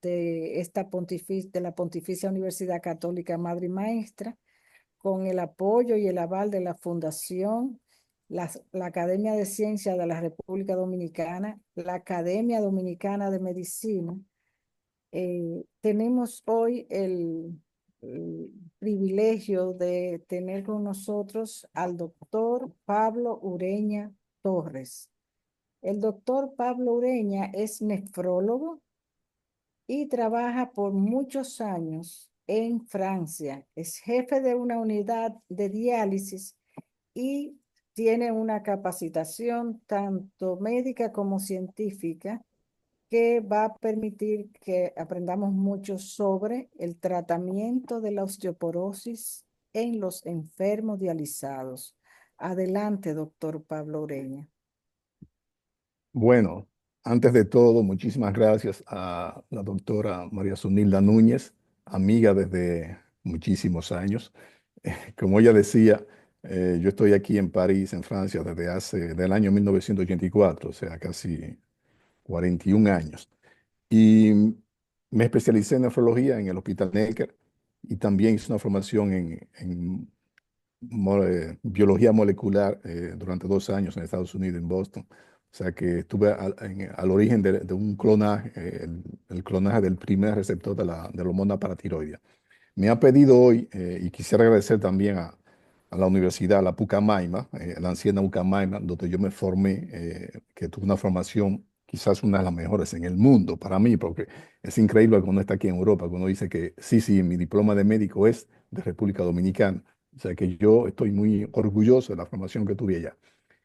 de la Pontificia Universidad Católica Madre y Maestra, con el apoyo y el aval de la Fundación, la Academia de Ciencias de la República Dominicana, la Academia Dominicana de Medicina. Tenemos hoy el privilegio de tener con nosotros al doctor Pablo Ureña Torres. El doctor Pablo Ureña es nefrólogo y trabaja por muchos años en Francia. Es jefe de una unidad de diálisis y tiene una capacitación tanto médica como científica que va a permitir que aprendamos mucho sobre el tratamiento de la osteoporosis en los enfermos dializados. Adelante, doctor Pablo Ureña. Bueno, antes de todo, muchísimas gracias a la doctora María Zunilda Núñez, amiga desde muchísimos años. Como ella decía, yo estoy aquí en París, en Francia, del año 1984, o sea, casi 41 años. Y me especialicé en nefrología en el Hospital Necker y también hice una formación en biología molecular durante 2 años en Estados Unidos, en Boston. O sea que estuve al origen de un clonaje, el clonaje del primer receptor de la hormona paratiroidea. Me ha pedido hoy, y quisiera agradecer también a la universidad, la Pucamaima, la anciana Pucamaima, donde yo me formé, que tuve una formación quizás una de las mejores en el mundo para mí, porque es increíble cuando uno está aquí en Europa, cuando uno dice que sí, sí, mi diploma de médico es de República Dominicana. O sea que yo estoy muy orgulloso de la formación que tuve allá.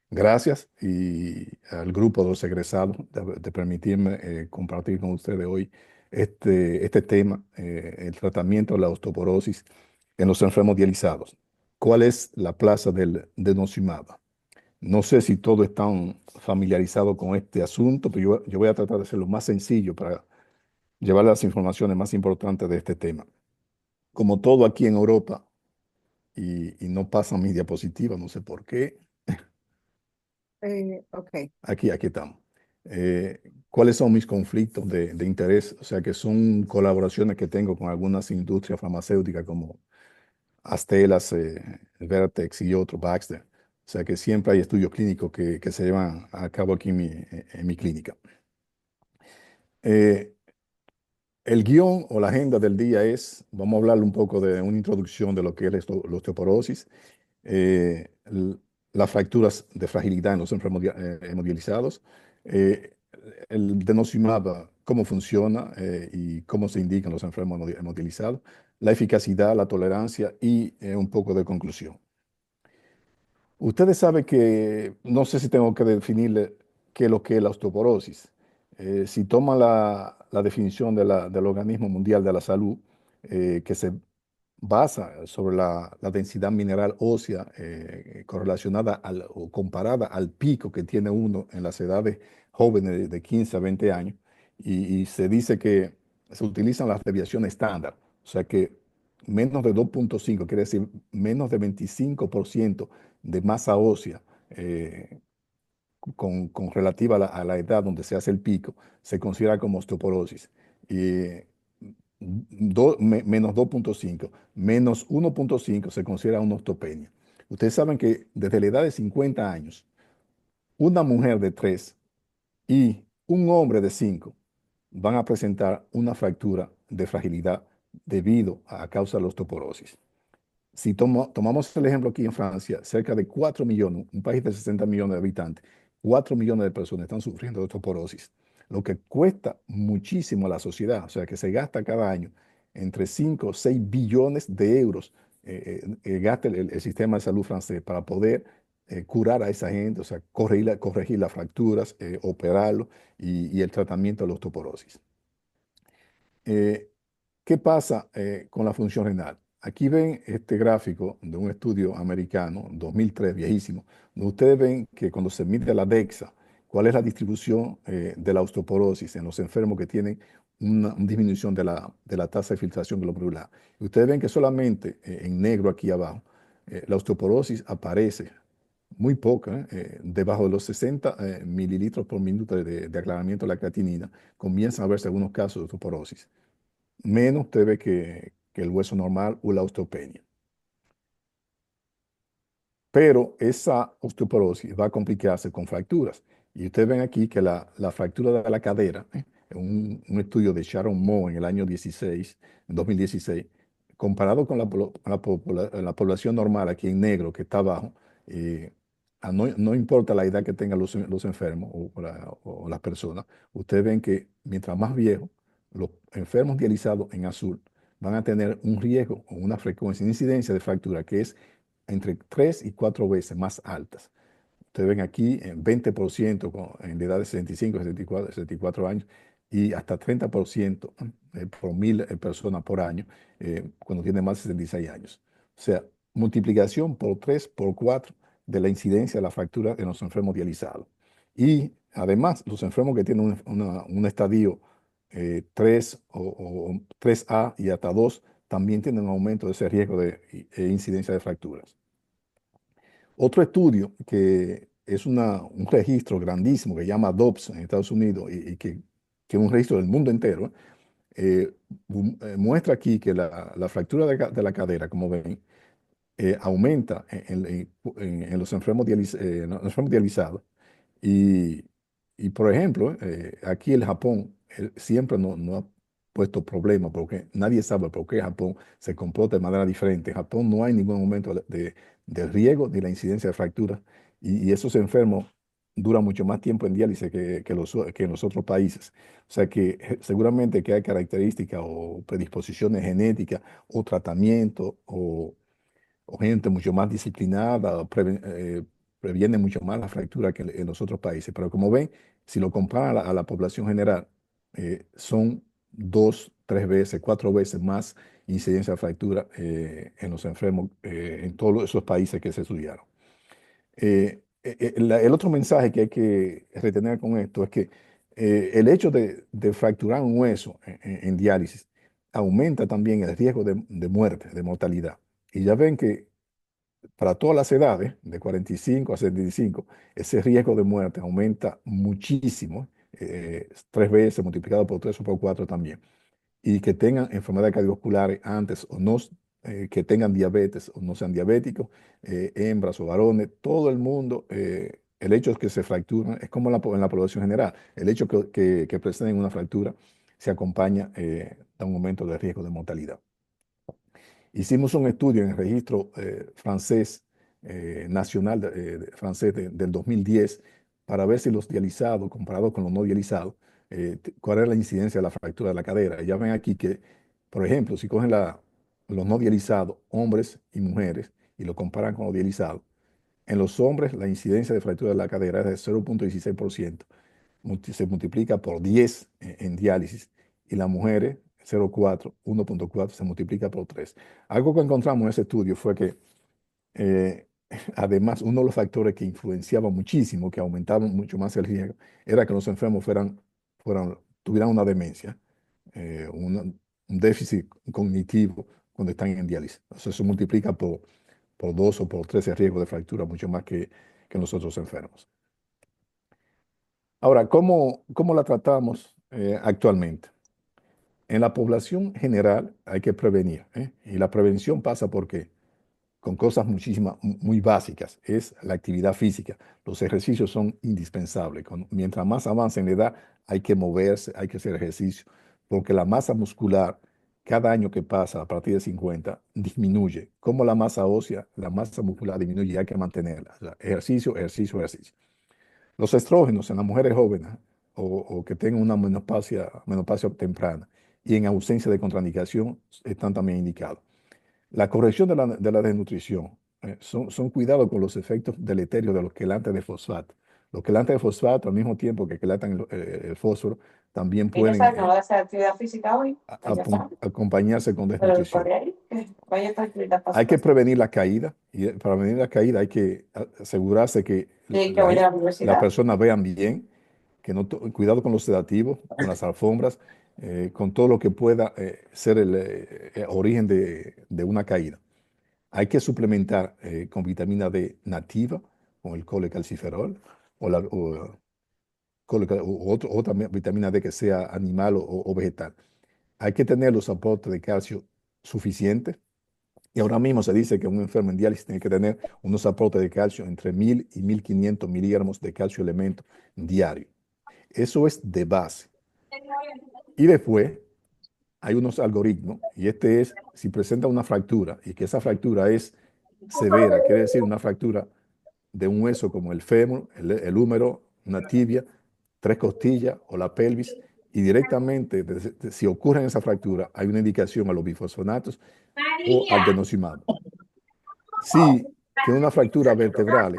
Gracias y al grupo de los egresados de permitirme compartir con ustedes hoy este tema, el tratamiento de la osteoporosis en los enfermos dializados. ¿Cuál es la plaza del denosumab? No sé si todos están familiarizados con este asunto, pero yo voy a tratar de hacerlo más sencillo para llevar las informaciones más importantes de este tema. Como todo aquí en Europa, y no pasan mis diapositivas, no sé por qué. Ok. Aquí estamos. ¿Cuáles son mis conflictos de interés? O sea, que son colaboraciones que tengo con algunas industrias farmacéuticas como Astellas, Vertex y otros, Baxter. O sea, que siempre hay estudios clínicos que se llevan a cabo aquí en mi clínica. Eh, el guión o la agenda del día vamos a hablar un poco de una introducción de lo que es la osteoporosis, eh, l- las fracturas de fragilidad en los enfermos hemodializados, eh, el denosumab, cómo funciona y cómo se indican los enfermos hemodializados, la eficacidad, la tolerancia y un poco de conclusión. Ustedes saben que, no sé si tengo que definirle qué es lo que es la osteoporosis. Si toman la definición del Organismo Mundial de la Salud, que se basa sobre la densidad mineral ósea correlacionada o comparada al pico que tiene uno en las edades jóvenes de 15 a 20 años, y se dice que se utilizan las desviaciones estándar, o sea que menos de 2,5 quiere decir menos de 25% de masa ósea con relativa a la edad donde se hace el pico, se considera como osteoporosis. Y menos 2,5, menos 1,5 se considera una osteopenia. Ustedes saben que desde la edad de 50 años, una mujer de 3 y un hombre de 5 van a presentar una fractura de fragilidad debido a causa de la osteoporosis. Si tomamos el ejemplo aquí en Francia, cerca de 4 millones, un país de 60 millones de habitantes, 4 millones de personas están sufriendo de osteoporosis, lo que cuesta muchísimo a la sociedad, o sea que se gasta cada año entre 5 o 6 billones de euros, gasta el sistema de salud francés para poder curar a esa gente, o sea, corregir las fracturas, operarlo y el tratamiento de la osteoporosis. Eh, ¿Qué pasa con la función renal? Aquí ven este gráfico de un estudio americano, 2003, viejísimo, donde ustedes ven que cuando se mide la DEXA, cuál es la distribución de la osteoporosis en los enfermos que tienen una disminución de la tasa de filtración glomerular. Y ustedes ven que solamente en negro aquí abajo, la osteoporosis aparece muy poca, debajo de los 60 mililitros por minuto de aclaramiento de la creatinina, comienzan a verse algunos casos de osteoporosis. Menos usted ve que el hueso normal o la osteopenia. Pero esa osteoporosis va a complicarse con fracturas. Y ustedes ven aquí que la fractura de la cadera, un estudio de Sharon Moore en el año 16, en 2016, comparado con la población normal aquí en negro que está abajo, eh, no importa la edad que tengan los enfermos o las personas, ustedes ven que mientras más viejos, los enfermos dializados en azul van a tener un riesgo o una frecuencia, una incidencia de fractura que es entre 3 y 4 veces más altas. Ustedes ven aquí en 20% en la edad de 65, 64, 64 años y hasta 30% por 1000 personas por año cuando tienen más de 66 años. O sea, multiplicación por 3, por 4 de la incidencia de la fractura en los enfermos dializados. Y además, los enfermos que tienen un estadio 3 o 3A y hasta 2 también tienen un aumento de ese riesgo de incidencia de fracturas. Otro estudio que es un registro grandísimo que se llama DOPS en Estados Unidos y que es un registro del mundo entero, muestra aquí que la fractura de la cadera, como ven, aumenta en los enfermos, en los enfermos dializados y, por ejemplo, aquí el Japón siempre no ha puesto problema porque nadie sabe por qué Japón se comporta de manera diferente. En Japón no hay ningún aumento del riesgo ni la incidencia de fracturas y esos enfermos duran mucho más tiempo en diálisis que en los otros países. O sea que seguramente que hay características o predisposiciones genéticas o tratamiento o gente mucho más disciplinada, previene mucho más la fractura que en los otros países. Pero como ven, si lo comparan a la población general, son 2, 3 veces, 4 veces más incidencia de fractura en los enfermos en todos esos países que se estudiaron. El otro mensaje que hay que retener con esto es que el hecho de fracturar un hueso en diálisis aumenta también el riesgo de muerte, de mortalidad. Y ya ven que para todas las edades, de 45 a 75, ese riesgo de muerte aumenta muchísimo, 3 veces multiplicado por 3 o por 4 también. Y que tengan enfermedades cardiovasculares antes o no, que tengan diabetes o no sean diabéticos, hembras o varones, todo el mundo, el hecho es que se fracturan, es como en la población general, el hecho que presenten una fractura se acompaña a un aumento de riesgo de mortalidad. Hicimos un estudio en el registro francés, nacional francés del 2010, para ver si los dializados, comparados con los no dializados, cuál era la incidencia de la fractura de la cadera. Y ya ven aquí que, por ejemplo, si cogen los no dializados, hombres y mujeres, y lo comparan con los dializados, en los hombres la incidencia de fractura de la cadera es de 0,16%, se multiplica por 10 en diálisis y las mujeres 0,4, 1,4 se multiplica por 3. Algo que encontramos en ese estudio fue que eh, además uno de los factores que influenciaba muchísimo, que aumentaban mucho más el riesgo, era que los enfermos tuvieran una demencia, un déficit cognitivo cuando están en diálisis. O sea, eso multiplica por 2 o por 3 el riesgo de fractura, mucho más que los otros enfermos. Ahora, ¿cómo la tratamos actualmente? En la población general hay que prevenir, ¿eh? Y la prevención pasa por qué? Con cosas muy básicas. Es la actividad física. Los ejercicios son indispensables. Mientras más avance en la edad, hay que moverse, hay que hacer ejercicio, porque la masa muscular, cada año que pasa a partir de 50, disminuye. Como la masa ósea, la masa muscular disminuye y hay que mantenerla. O sea, ejercicio, ejercicio, ejercicio. Los estrógenos en las mujeres jóvenes o que tengan una menopausia temprana y en ausencia de contraindicación están también indicados. La corrección de la desnutrición son cuidados con los efectos deleterios de los quelantes de fosfato. Los quelantes de fosfato, al mismo tiempo que quelatan el fósforo, también Ella pueden sabe que no va a hacer actividad física hoy, ella sabe, acompañarse con pero el desnutrición. correr, que vaya tranquilita para Hay su que casa. prevenir la caída y para prevenir la caída hay que asegurarse que Y que vaya a la las universidad. personas vean bien, que cuidado con los sedativos, con las alfombras, con todo lo que pueda ser el origen de una caída. Hay que suplementar con vitamina D nativa con el colecalciferol o otra vitamina D que sea animal o vegetal. Hay que tener los aportes de calcio suficientes. Y ahora mismo se dice que un enfermo en diálisis tiene que tener unos aportes de calcio entre 1000 y 1500 miligramos de calcio elemento diario. Eso es de base. Y después hay unos algoritmos, y este es, si presenta una fractura y que esa fractura es severa, quiere decir una fractura de un hueso como el fémur, el húmero, una tibia, tres costillas o la pelvis, y directamente, si ocurre esa fractura, hay una indicación a los bifosfonatos o al denosumab. Si tiene una fractura vertebral,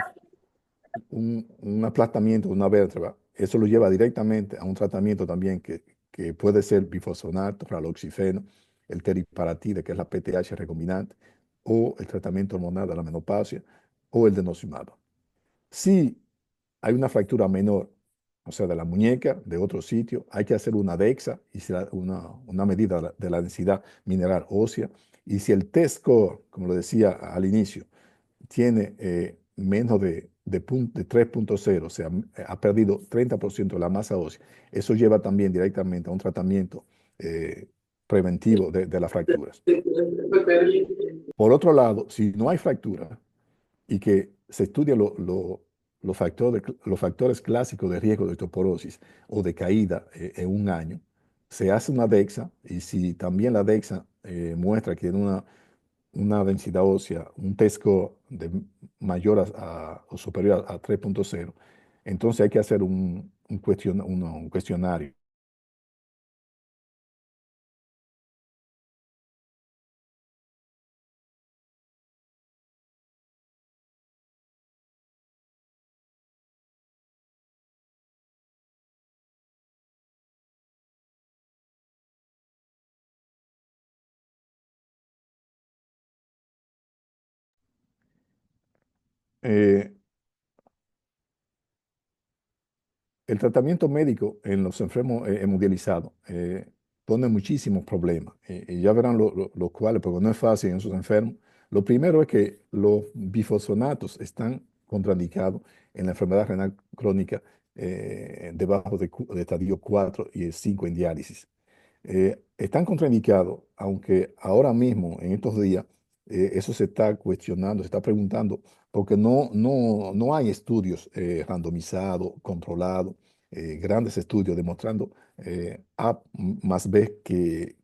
un aplastamiento de una vértebra, eso lo lleva directamente a un tratamiento también que puede ser bifosfonato, raloxifeno, el teriparatide, que es la PTH recombinante, o el tratamiento hormonal de la menopausia, o el denosumab. Si hay una fractura menor, o sea, de la muñeca, de otro sitio, hay que hacer una DEXA, y una medida de la densidad mineral ósea. Y si el test score, como lo decía al inicio, tiene menos de 3.0, o sea, ha perdido 30% de la masa ósea, eso lleva también directamente a un tratamiento eh, preventivo de las fracturas. Por otro lado, si no hay fractura y que se estudian los factores clásicos de riesgo de osteoporosis o de caída en un año, se hace una DEXA, y si también la DEXA muestra que tiene una densidad ósea, un test score mayor o superior a 3.0, entonces hay que hacer un cuestionario. Eh, El tratamiento médico en los enfermos hemodializados pone muchísimos problemas, y ya verán los cuales, porque no es fácil en esos enfermos. Lo primero es que los bifosfonatos están contraindicados en la enfermedad renal crónica debajo de estadio 4 y 5 en diálisis. Están contraindicados, aunque ahora mismo, en estos días, eso se está cuestionando, se está preguntando, porque no hay estudios randomizados, controlados, grandes estudios demostrando A más B que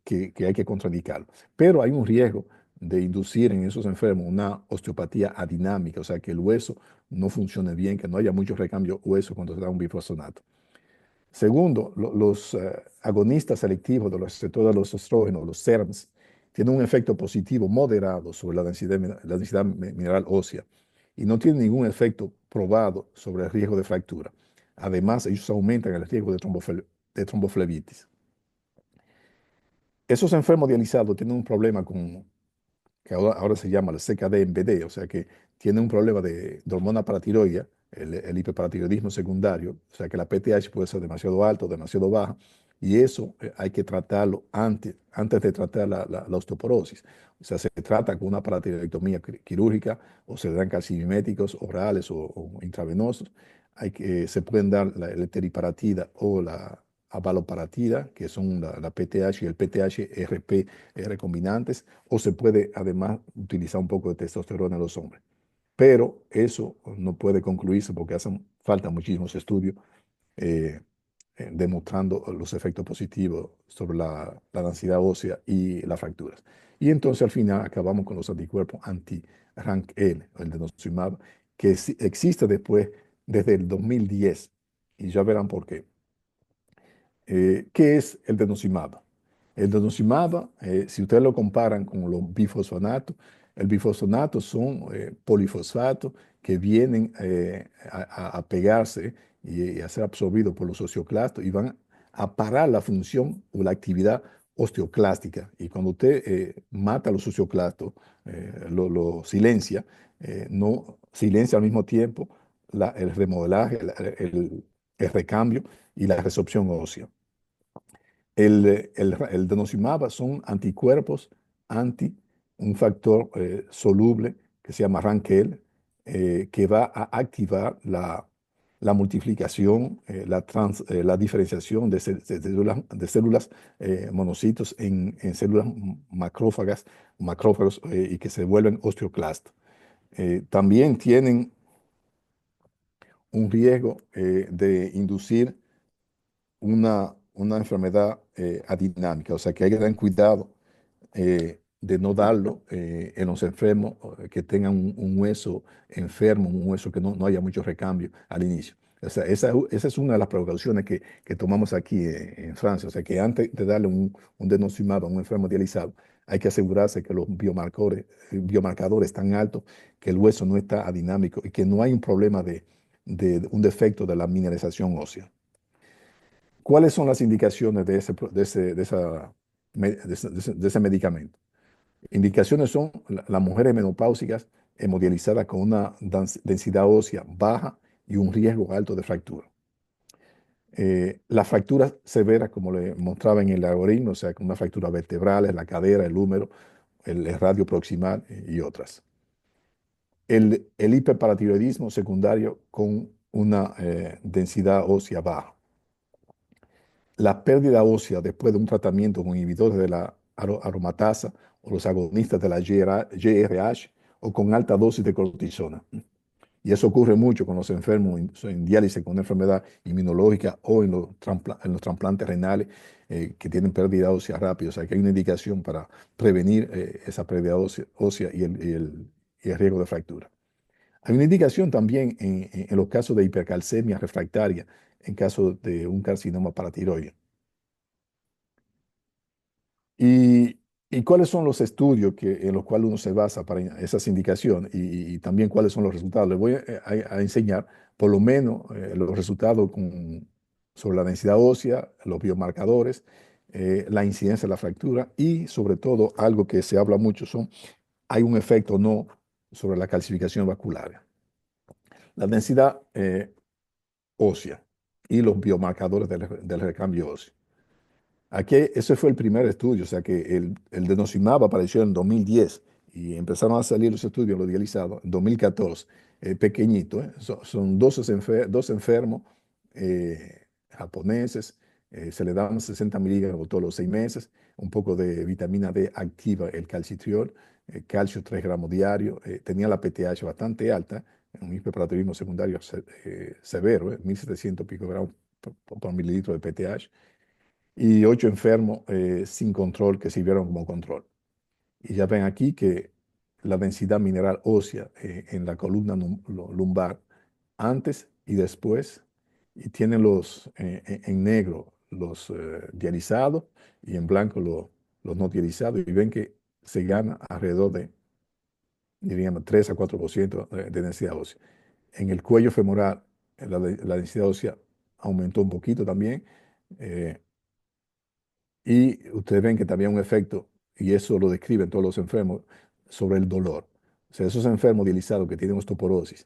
hay que contraindicarlo. Pero hay un riesgo de inducir en esos enfermos una osteopatía adinámica, o sea, que el hueso no funcione bien, que no haya mucho recambio hueso cuando se da un bifosfonato. Segundo, los agonistas selectivos de los receptores de los estrógenos, los SERMs, tienen un efecto positivo moderado sobre la densidad mineral ósea y no tienen ningún efecto probado sobre el riesgo de fractura. Además, ellos aumentan el riesgo de tromboflebitis. Esos enfermos dializados tienen un problema que ahora se llama el CKD-MVD, o sea que tiene un problema de hormona paratiroidea, el hiperparatiroidismo secundario, o sea que la PTH puede ser demasiado alta o demasiado baja, y eso hay que tratarlo antes de tratar la osteoporosis. O sea, se trata con una paratiroidectomía quirúrgica, o se dan calcimiméticos orales o intravenosos. Se pueden dar el teriparatida o la abaloparatida, que son la PTH y el PTH-RP recombinantes, o se puede además utilizar un poco de testosterona en los hombres. Pero eso no puede concluirse porque hacen falta muchísimos estudios eh, demostrando los efectos positivos sobre la densidad ósea y las fracturas. Y entonces al final acabamos con los anticuerpos anti-RANKL, el denosumab, que existe desde el 2010, y ya verán por qué. ¿Qué es el denosumab? El denosumab, si ustedes lo comparan con los bifosfonatos, el bifosfonato son polifosfatos que vienen a pegarse y a ser absorbidos por los osteoclastos y van a parar la función o la actividad osteoclástica. Y cuando usted mata a los osteoclastos, lo silencia, no silencia al mismo tiempo el remodelaje, el recambio y la resorción ósea. El denosumab son anticuerpos anti un factor soluble que se llama RANKL, que va a activar la multiplicación, la diferenciación de células monocitos en células macrófagos y que se vuelven osteoclastos. También tienen un riesgo de inducir una enfermedad adinámica, o sea que hay que tener cuidado de no darlo en los enfermos que tengan un hueso enfermo, un hueso que no haya mucho recambio al inicio. O sea, esa es una de las precauciones que tomamos aquí en Francia. O sea, que antes de darle un denosumab a un enfermo dializado, hay que asegurarse que los biomarcadores están altos, que el hueso no está adinámico y que no hay un problema de un defecto de la mineralización ósea. ¿Cuáles son las indicaciones de ese medicamento? Indicaciones son las mujeres menopáusicas hemodializadas con una densidad ósea baja y un riesgo alto de fractura. Las fracturas severas, como le mostraba en el algoritmo, o sea, con una fractura vertebral, en la cadera, el húmero, el radio proximal y otras. El hiperparatiroidismo secundario con una densidad ósea baja. La pérdida ósea después de un tratamiento con inhibidores de la aromatasa o los agonistas de la GRH o con alta dosis de cortisona. Y eso ocurre mucho con los enfermos en diálisis con una enfermedad inmunológica o en los trasplantes renales que tienen pérdida ósea rápida. O sea, que hay una indicación para prevenir esa pérdida ósea y el riesgo de fractura. Hay una indicación también en los casos de hipercalcemia refractaria, en caso de un carcinoma paratiroideo. ¿Y, y cuáles son los estudios en los cuales uno se basa para esas indicaciones y también cuáles son los resultados? Les voy a enseñar por lo menos los resultados sobre la densidad ósea, los biomarcadores, la incidencia de la fractura y sobre todo algo que se habla mucho hay un efecto o no sobre la calcificación vascular. La densidad ósea y los biomarcadores del recambio óseo. Aquí, ese fue el primer estudio, o sea que el denosumab apareció en 2010 y empezaron a salir los estudios, los dializados, en 2014, pequeñito, son dos enfermos japoneses, se le dan 60 miligramos todos los 6 meses, un poco de vitamina D activa el calcitriol, calcio 3 gramos diario, tenía la PTH bastante alta, un hiperparatiroidismo secundario severo, 1700 pico gramos por mililitro de PTH y 8 enfermos sin control que sirvieron como control. Y ya ven aquí que la densidad mineral ósea en la columna lumbar antes y después, y tienen en negro los dializados y en blanco los no dializados, y ven que se gana alrededor de, diríamos, 3 a 4% de densidad ósea. En el cuello femoral, la densidad ósea aumentó un poquito también. Y ustedes ven que también hay un efecto, y eso lo describen todos los enfermos, sobre el dolor. O sea, esos enfermos dializados que tienen osteoporosis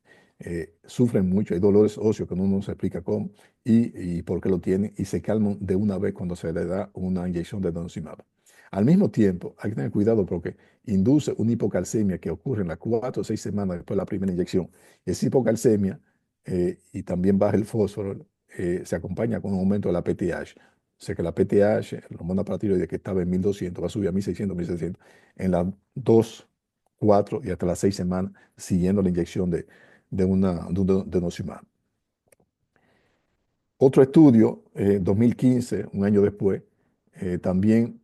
sufren mucho, hay dolores óseos que uno no se explica cómo y por qué lo tienen, y se calman de una vez cuando se le da una inyección de denosumab. Al mismo tiempo, hay que tener cuidado porque induce una hipocalcemia que ocurre en las 4 o 6 semanas después de la primera inyección. Esa hipocalcemia y también baja el fósforo, se acompaña con un aumento de la PTH. O sea que la PTH, la hormona paratiroidea que estaba en 1200, va a subir a 1600, 1600 en las 2, 4 y hasta las 6 semanas siguiendo la inyección de un denosumab. Otro estudio, 2015, un año después, también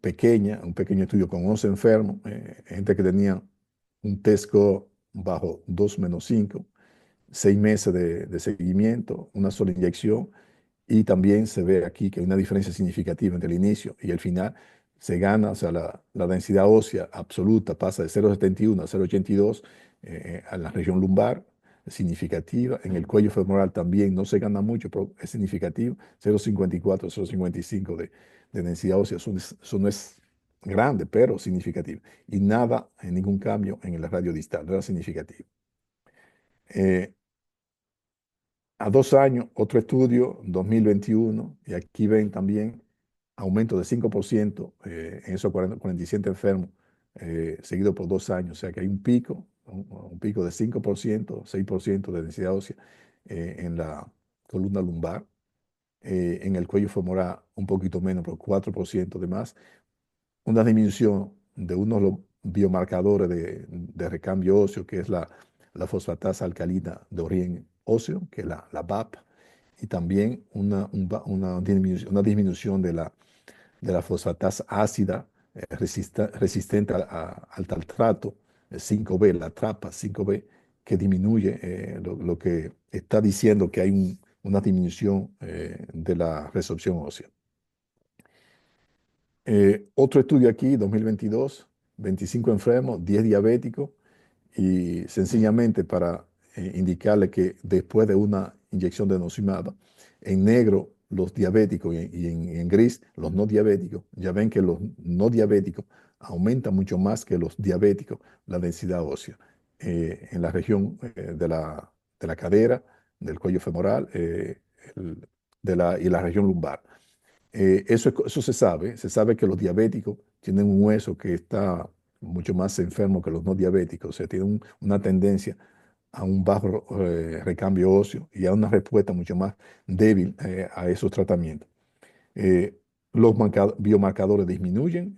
un pequeño estudio con 11 enfermos, gente que tenía un test score bajo 2-5, 6 meses de seguimiento, una sola inyección. Y también se ve aquí que hay una diferencia significativa entre el inicio y el final. Se gana, o sea, la densidad ósea absoluta pasa de 0,71 a 0,82 a la región lumbar, es significativa. En el cuello femoral también no se gana mucho, pero es significativo. 0,54, 0,55 de densidad ósea. Eso no es grande, pero significativo. Y nada, ningún cambio en el radio distal, no era significativo. A 2 años, otro estudio, 2021, y aquí ven también aumento de 5% en esos 47 enfermos, seguido por 2 años. O sea que hay un pico un pico de 5%, 6% de densidad ósea en la columna lumbar. En el cuello femoral un poquito menos, pero 4% de más. Una disminución de uno de los biomarcadores de recambio óseo, que es la fosfatasa alcalina de origen óseo, que es la BAP, y también una disminución de la fosfatasa ácida resistente al taltrato, 5B, la trapa 5B, que disminuye, lo que está diciendo que hay una disminución de la resorción ósea. Otro estudio aquí, 2022, 25 enfermos, 10 diabéticos, y sencillamente para indicarle que después de una inyección de denosumab, en negro los diabéticos y en gris los no diabéticos, ya ven que los no diabéticos aumentan mucho más que los diabéticos la densidad ósea en la región de la cadera, del cuello femoral el- y la región lumbar. Eso se sabe que los diabéticos tienen un hueso que está mucho más enfermo que los no diabéticos, o sea, tienen una tendencia a un bajo recambio óseo y a una respuesta mucho más débil a esos tratamientos. Eh, los biomarcadores disminuyen,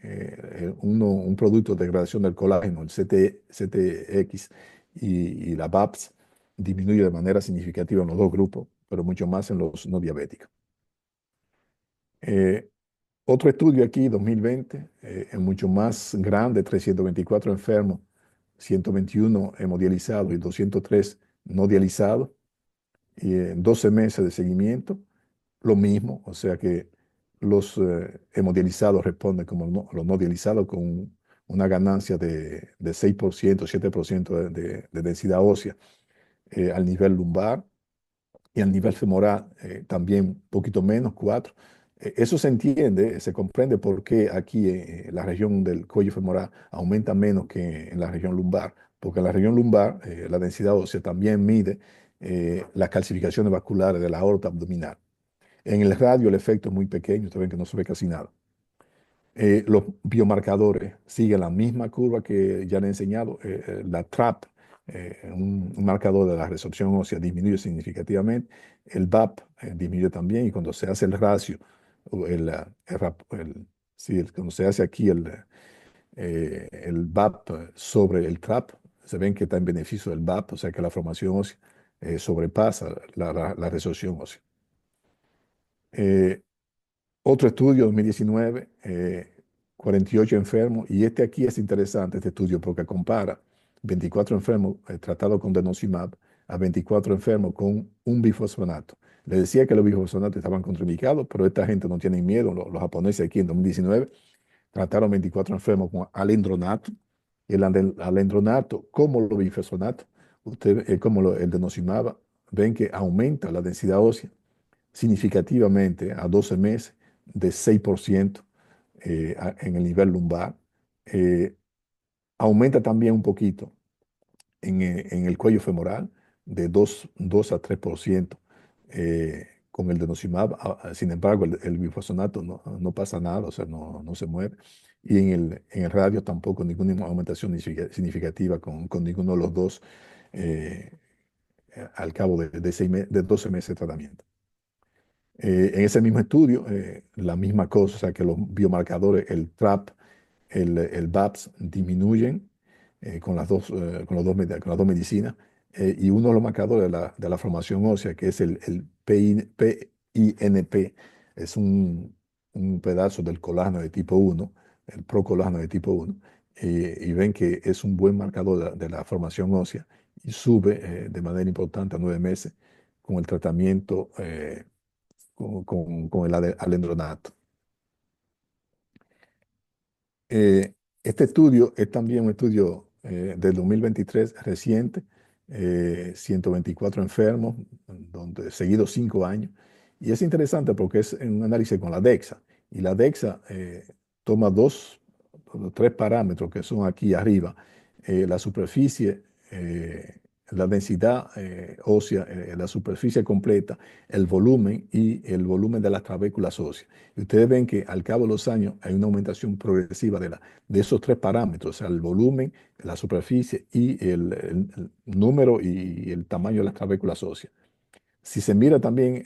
un producto de degradación del colágeno, el CTX y la BAPS, disminuye de manera significativa en los dos grupos, pero mucho más en los no diabéticos. Eh, Otro estudio aquí, 2020, es mucho más grande, 324 enfermos, 121 hemodializados y 203 no dializados, y 12 meses de seguimiento, lo mismo, o sea que los hemodializados responden como los no dializados con una ganancia de 6%, 7% de densidad ósea al nivel lumbar y al nivel femoral también un poquito menos, 4. Eso se entiende, se comprende por qué aquí la región del cuello femoral aumenta menos que en la región lumbar, porque en la región lumbar la densidad ósea también mide las calcificaciones vasculares de la aorta abdominal. En el radio el efecto es muy pequeño, ustedes ven que no se ve casi nada. Los biomarcadores siguen la misma curva que ya le he enseñado. La TRAP, un marcador de la resorción ósea, disminuye significativamente. El BAP disminuye también. Y cuando se hace el ratio, o cuando se hace aquí el BAP sobre el TRAP, se ven que está en beneficio del BAP, o sea que la formación ósea sobrepasa la resorción ósea. Otro estudio, 2019, 48 enfermos, y este aquí es interesante, este estudio, porque compara 24 enfermos tratados con denosumab a 24 enfermos con un bifosfonato. Le decía que los bifosfonatos estaban contraindicados, pero esta gente no tiene miedo, los japoneses aquí en 2019 trataron 24 enfermos con alendronato, y el alendronato, como los bifosfonatos, como el denosumab, ven que aumenta la densidad ósea significativamente a 12 meses de 6% en el nivel lumbar. Eh, Aumenta también un poquito en el cuello femoral de 2 a 3% con el denosumab. Sin embargo, el bifosfonato no pasa nada, o sea, no se mueve. Y en el radio tampoco ninguna aumentación significativa con ninguno de los dos al cabo de 12 meses de tratamiento. En ese mismo estudio, la misma cosa, o sea que los biomarcadores, el TRAP, el BAPS, disminuyen con las dos medicinas, y uno de los marcadores de la formación ósea, que es el PINP, es un pedazo del colágeno de tipo 1, el procolágeno de tipo 1, y ven que es un buen marcador de la formación ósea y sube de manera importante a 9 meses con el tratamiento con el alendronato. Eh, este estudio es también un estudio del 2023 reciente, 124 enfermos, seguidos 5 años, y es interesante porque es un análisis con la DEXA, y la DEXA toma tres parámetros que son aquí arriba, la superficie la densidad ósea, la superficie completa, el volumen y el volumen de las trabéculas óseas. Y ustedes ven que al cabo de los años hay una aumentación progresiva de esos tres parámetros, o sea, el volumen, la superficie y el número y el tamaño de las trabéculas óseas. Si se mira también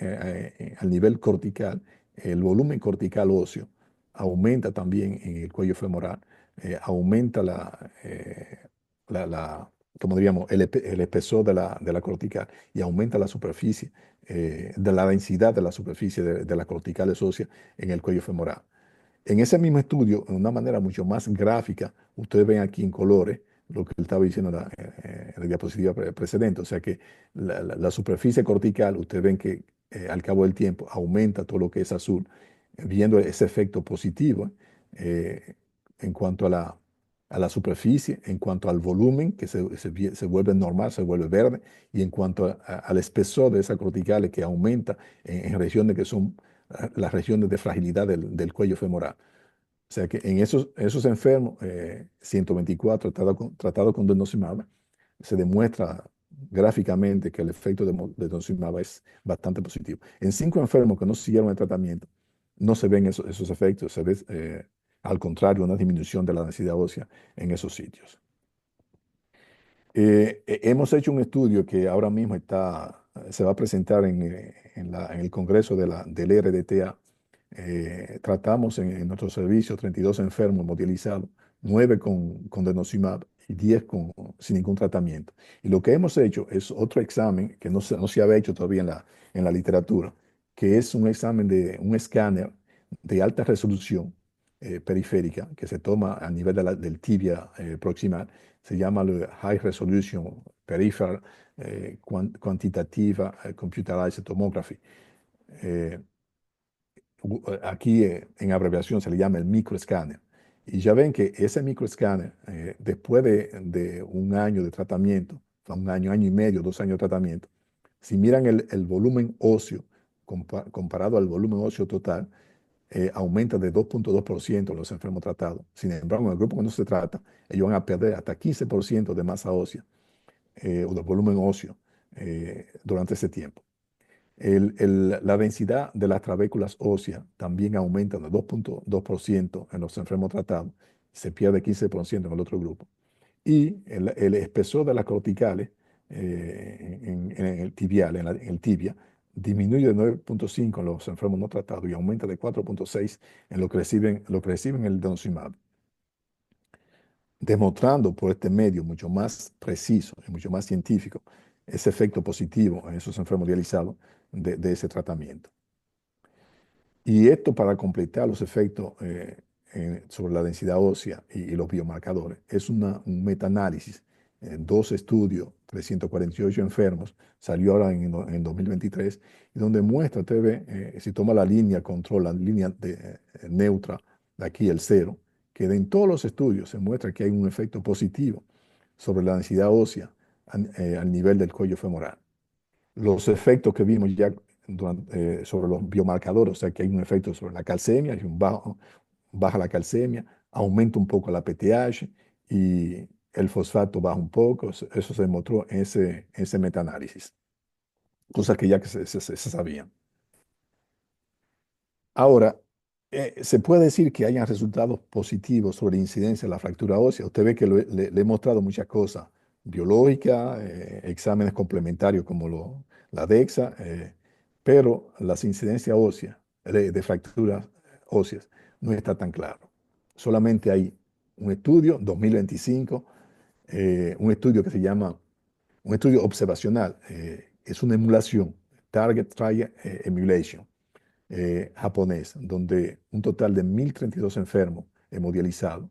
al nivel cortical, el volumen cortical óseo aumenta también en el cuello femoral, aumenta como diríamos, el espesor de la cortical y aumenta la superficie, de la densidad de la superficie de las corticales óseas en el cuello femoral. En ese mismo estudio, de una manera mucho más gráfica, ustedes ven aquí en colores lo que él estaba diciendo en la diapositiva precedente. O sea que la superficie cortical, ustedes ven que al cabo del tiempo aumenta todo lo que es azul, viendo ese efecto positivo eh, en cuanto a la superficie, en cuanto al volumen, que se vuelve normal, se vuelve verde, y en cuanto al espesor de esas corticales, que aumenta en regiones que son las regiones de fragilidad del cuello femoral. O sea que en esos enfermos, 124 tratados con denosumab, se demuestra gráficamente que el efecto de denosumab es bastante positivo. En 5 enfermos que no siguieron el tratamiento, no se ven esos efectos, se ve al contrario una disminución de la densidad ósea en esos sitios. Hemos hecho un estudio que ahora mismo se va a presentar en el Congreso del RDTA. Tratamos en nuestro servicio 32 enfermos hemodializados, 9 con denosumab y 10 sin ningún tratamiento. Y lo que hemos hecho es otro examen que no se había hecho todavía en la literatura, que es un examen de un escáner de alta resolución periférica que se toma a nivel del tibia proximal. Se llama el High Resolution Peripheral Quantitative Computerized Tomography. Eh, Aquí en abreviación se le llama el microescáner. Y ya ven que ese microescáner, después de un año de tratamiento, un año, año y medio, 2 años de tratamiento, si miran el volumen óseo comparado al volumen óseo total, aumenta de 2,2% en los enfermos tratados. Sin embargo, en el grupo que no se trata, ellos van a perder hasta 15% de masa ósea o de volumen óseo durante ese tiempo. La densidad de las trabéculas óseas también aumenta de 2,2% en los enfermos tratados, se pierde 15% en el otro grupo. Y el espesor de las corticales en el tibial, en el tibia, disminuye de 9,5 en los enfermos no tratados y aumenta de 4,6 en lo que reciben el denosumab, demostrando por este medio mucho más preciso y mucho más científico ese efecto positivo en esos enfermos dializados de ese tratamiento. Y esto para completar los efectos sobre la densidad ósea y los biomarcadores. Es un metaanálisis, 2 estudios, 348 enfermos, salió ahora en 2023, y donde muestra, usted ve, si toma la línea control, la línea neutra, de aquí el 0, que en todos los estudios se muestra que hay un efecto positivo sobre la densidad ósea al nivel del cuello femoral. Los efectos que vimos ya sobre los biomarcadores, o sea que hay un efecto sobre la calcemia, baja la calcemia, aumenta un poco la PTH y el fosfato baja un poco. Eso se demostró en ese metaanálisis, cosas que ya que se sabían. Ahora, se puede decir que hayan resultados positivos sobre la incidencia de la fractura ósea. Usted ve que le he mostrado muchas cosas biológicas, exámenes complementarios como la DEXA, pero las incidencias óseas, de fracturas óseas, no está tan claro. Solamente hay un estudio, 2025, un estudio que se llama, un estudio observacional, es una emulación, Target Trial Emulation, japonés, donde un total de 1.032 enfermos hemodializados,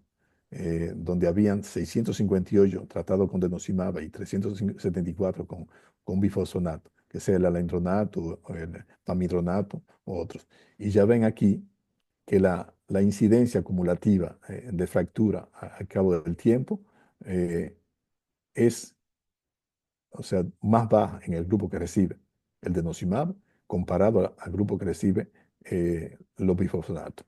donde habían 658 tratados con denosumab y 374 con bifosfonato, que sea el alendronato, o el pamidronato o otros. Y ya ven aquí que la incidencia acumulativa de fractura al cabo del tiempo es, o sea, más baja en el grupo que recibe el denosumab comparado al grupo que recibe los bifosfonatos.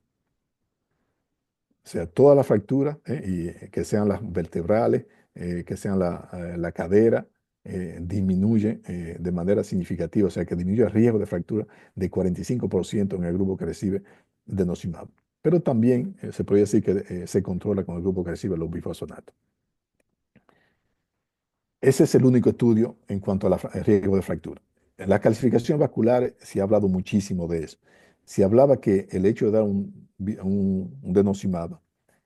O sea, todas las fracturas, y que sean las vertebrales, que sean la cadera, disminuye de manera significativa, o sea que disminuye el riesgo de fractura de 45% en el grupo que recibe denosumab. Pero también se podría decir que se controla con el grupo que recibe los bifosfonatos. Ese es el único estudio en cuanto al riesgo de fractura. En la calcificación vascular se ha hablado muchísimo de eso. Se hablaba que el hecho de dar un denosumab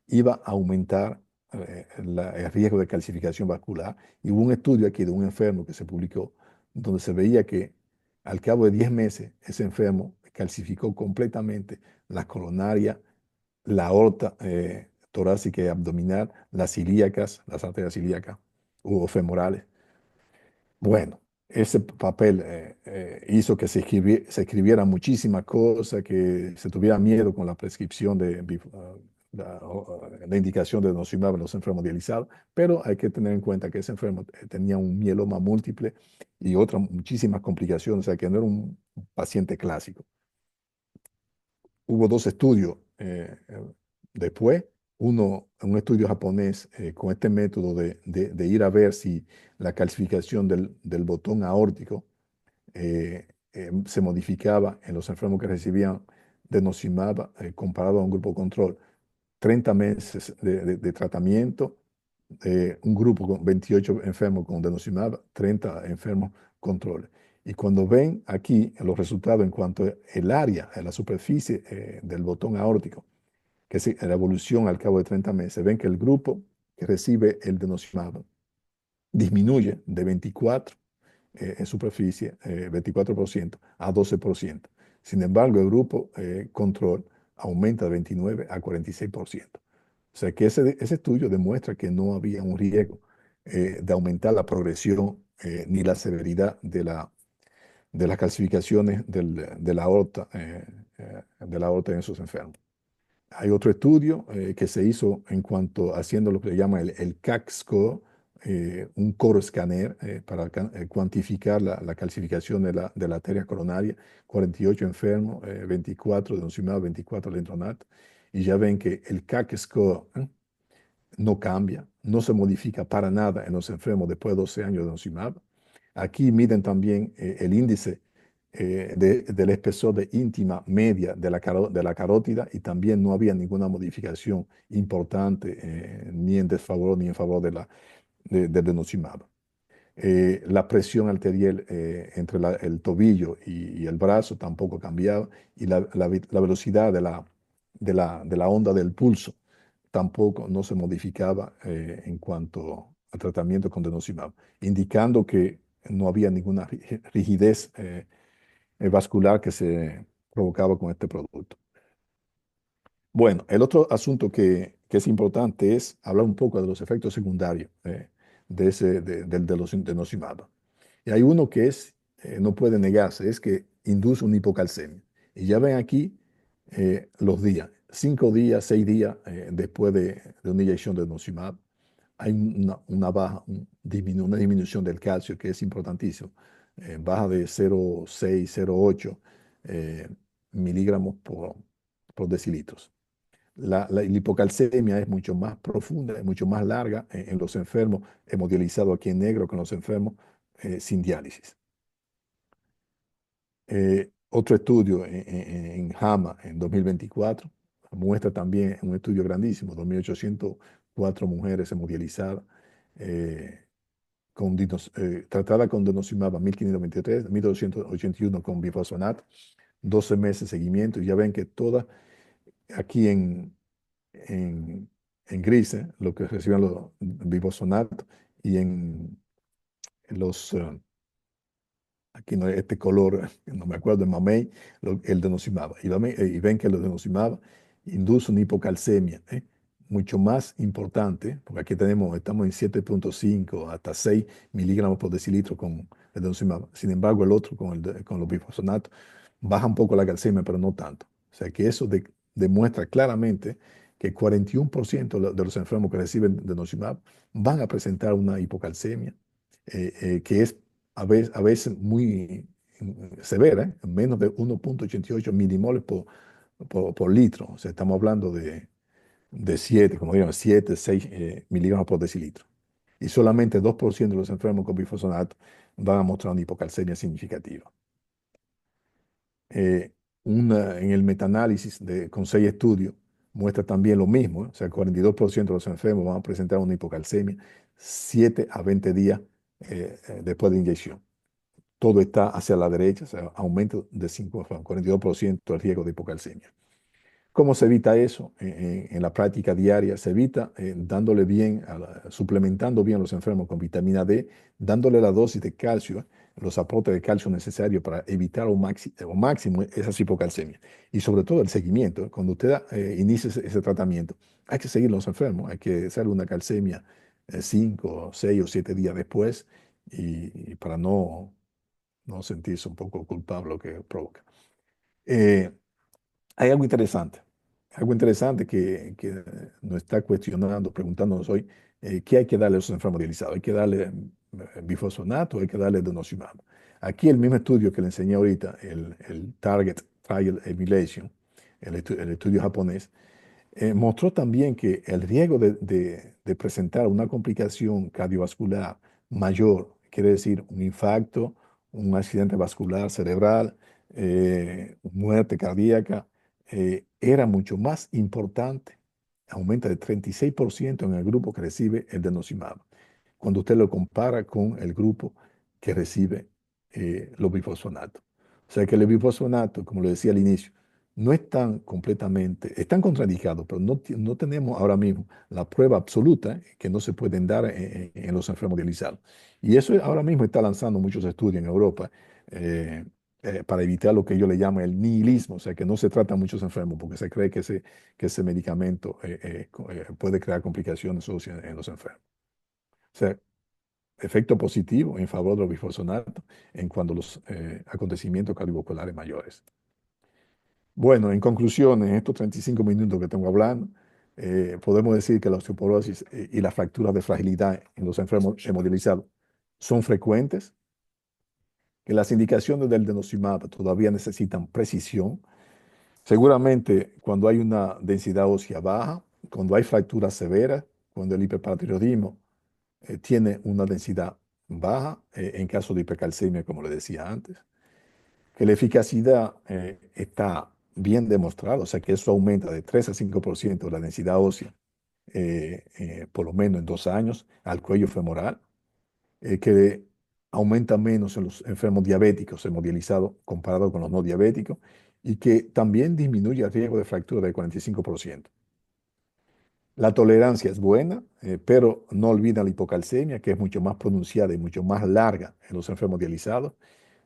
iba a aumentar el riesgo de calcificación vascular. Y hubo un estudio aquí de un enfermo que se publicó donde se veía que al cabo de 10 meses ese enfermo calcificó completamente la coronaria, la aorta torácica y abdominal, las ilíacas, las arterias ilíacas o femorales. Bueno, ese papel hizo que se escribiera muchísimas cosas, que se tuviera miedo con la prescripción la indicación de denosumab en los enfermos dializados, pero hay que tener en cuenta que ese enfermo tenía un mieloma múltiple y otras muchísimas complicaciones, o sea que no era un paciente clásico. Hubo dos estudios después, un estudio japonés con este método de ir a ver si la calcificación del botón aórtico se modificaba en los enfermos que recibían denosumab comparado a un grupo control. 30 meses de tratamiento, un grupo con 28 enfermos con denosumab, 30 enfermos controles. Y cuando ven aquí los resultados en cuanto al área, a la superficie del botón aórtico, que es la evolución al cabo de 30 meses, ven que el grupo que recibe el denosumab disminuye de 24 en superficie, 24% a 12%. Sin embargo, el grupo control aumenta de 29 a 46%. O sea que ese estudio demuestra que no había un riesgo de aumentar la progresión ni la severidad de las calcificaciones de la aorta en esos enfermos. Hay otro estudio que se hizo en cuanto haciendo lo que se llama el CAC score, un core scanner para cuantificar la calcificación de la arteria coronaria, 48 enfermos, 24 denosumab, 24 lentronat, y ya ven que el CAC score no cambia, no se modifica para nada en los enfermos después de 12 años de denosumab. Aquí miden también el índice del espesor de íntima media de la carótida y también no había ninguna modificación importante ni en desfavor ni en favor del denosumab. La presión arterial entre el tobillo y el brazo tampoco cambiaba y la velocidad de la onda del pulso tampoco no se modificaba en cuanto al tratamiento con denosumab, indicando que no había ninguna rigidez vascular que se provocaba con este producto. Bueno, el otro asunto que es importante es hablar un poco de los efectos secundarios de los denosumab. Y hay uno que no puede negarse, es que induce una hipocalcemia. Y ya ven aquí los días, 5 días, 6 días después de una inyección de denosumab, hay una disminución del calcio que es importantísimo. Baja de 0,6, 0,8 miligramos por decilitros. La hipocalcemia es mucho más profunda, es mucho más larga en los enfermos hemodializados aquí en negro que en los enfermos sin diálisis. Otro estudio en JAMA en 2024 muestra también un estudio grandísimo, 2.804 mujeres hemodializadas tratadas con denosumab 1.523, 1.281 con bifosfonato, 12 meses de seguimiento, y ya ven que todas aquí en gris, lo que reciben los bifosfonatos, y en los aquí no este color, no me acuerdo, el mamey, el denosumab. Y ven que el denosumab induce una hipocalcemia, mucho más importante, porque aquí estamos en 7,5 hasta 6 miligramos por decilitro con el denosumab. Sin embargo, el otro con los bifosfonatos baja un poco la calcemia, pero no tanto. O sea que eso demuestra claramente que 41% de los enfermos que reciben denosumab van a presentar una hipocalcemia, que es a veces muy severa, menos de 1,88 milimoles por litro. O sea, estamos hablando de 7, como digo, 7, 6 miligramos por decilitro. y solamente 2% de los enfermos con bifosfonato van a mostrar una hipocalcemia significativa. Eh, en el metaanálisis con 6 estudios muestra también lo mismo, o sea, 42% de los enfermos van a presentar una hipocalcemia 7 a 20 días después de inyección. Todo está hacia la derecha, o sea, aumento de 42% el riesgo de hipocalcemia. ¿Cómo se evita eso en la práctica diaria? Se evita dándole bien, suplementando bien a los enfermos con vitamina D, dándole la dosis de calcio, los aportes de calcio necesarios para evitar al máximo esas hipocalcemias. Y sobre todo el seguimiento. Cuando usted inicia ese tratamiento, hay que seguir los enfermos, hay que hacer una calcemia 5, 6 o 7 días después y para no sentirse un poco culpable lo que provoca. Eh, Hay algo interesante que nos está cuestionando, preguntándonos hoy, ¿qué hay que darle a esos enfermos dializados? ¿Hay que darle bifosfonato o hay que darle denosumab? Aquí el mismo estudio que le enseñé ahorita, el Target Trial Emulation, el estudio japonés, mostró también que el riesgo de presentar una complicación cardiovascular mayor, quiere decir un infarto, un accidente vascular cerebral, muerte cardíaca, era mucho más importante, aumenta de 36% en el grupo que recibe el denosumab, cuando usted lo compara con el grupo que recibe los bifosfonatos. O sea que el bifosfonato, como lo decía al inicio, no están completamente, están contraindicados, pero no tenemos ahora mismo la prueba absoluta que no se pueden dar en los enfermos dializados. Y eso ahora mismo está lanzando muchos estudios en Europa para evitar lo que ellos le llaman el nihilismo, o sea, que no se trata a muchos enfermos porque se cree que ese medicamento puede crear complicaciones óseas en los enfermos. O sea, efecto positivo en favor de los bifosfonatos en cuanto a los acontecimientos cardiovasculares mayores. Bueno, en conclusión, en estos 35 minutos que tengo hablando, podemos decir que la osteoporosis y las fracturas de fragilidad en los enfermos hemodializados son frecuentes, que las indicaciones del denosumab todavía necesitan precisión. Seguramente cuando hay una densidad ósea baja, cuando hay fracturas severas, cuando el hiperparatiriodismo tiene una densidad baja, en caso de hipercalcemia, como le decía antes, que la eficacidad está bien demostrada, o sea que eso aumenta de 3 a 5% la densidad ósea, por lo menos en 2 años, al cuello femoral, que aumenta menos en los enfermos diabéticos hemodializados comparado con los no diabéticos, y que también disminuye el riesgo de fractura del 45%. La tolerancia es buena, pero no olvida la hipocalcemia, que es mucho más pronunciada y mucho más larga en los enfermos dializados.